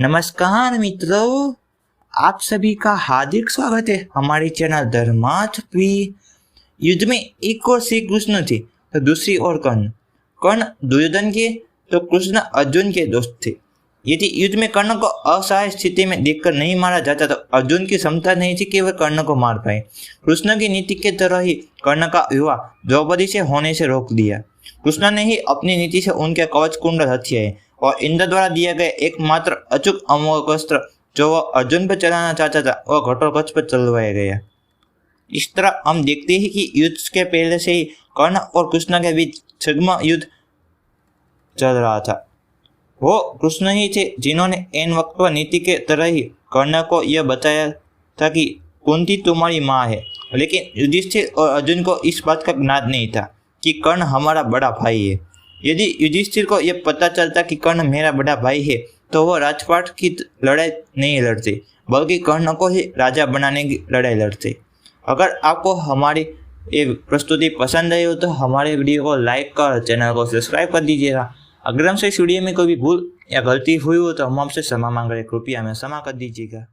नमस्कार मित्रों, आप सभी का हार्दिक स्वागत है हमारी चैनल धर्मार्थी। युद्ध में एक और श्री कृष्ण थे तो दूसरी ओर कर्ण। कर्ण दुर्योधन के तो कृष्ण अर्जुन के दोस्त थे। यदि युद्ध में कर्ण को असहाय स्थिति में देखकर नहीं मारा जाता तो अर्जुन की क्षमता नहीं थी कि वह कर्ण को मार पाए। कृष्ण की नीति के तरह ही कर्ण का विवाह द्रौपदी से होने से रोक दिया। कृष्ण ने ही अपनी नीति से उनके कवच कुंडल हथियाए और इंद्र द्वारा दिया गया एकमात्र अचूक अमोघ अस्त्र जो वह अर्जुन पर चलाना चाहता था वह घटोत्कच पर चलवाया गया। इस तरह हम देखते हैं कि युद्ध के पहले से ही कर्ण और कृष्ण के बीच छद्म युद्ध चल रहा था। वो कृष्ण ही थे जिन्होंने एन वक्त पर नीति के तरह ही कर्ण को यह बताया था कि कुंती तुम्हारी माँ है, लेकिन युधिष्ठिर और अर्जुन को इस बात का ज्ञान नहीं था कि कर्ण हमारा बड़ा भाई है। यदि युधिष्ठिर को यह पता चलता कि कर्ण मेरा बड़ा भाई है तो वह राजपाट की लड़ाई नहीं लड़ते बल्कि कर्ण को ही राजा बनाने की लड़ाई लड़ते। अगर आपको हमारी ये प्रस्तुति पसंद आई हो तो हमारे वीडियो को लाइक कर चैनल को सब्सक्राइब कर दीजिएगा। अगर हमसे इस वीडियो में कोई भी भूल या गलती हुई हो तो हम आपसे क्षमा मांग रहे, कृपया हमें क्षमा कर दीजिएगा।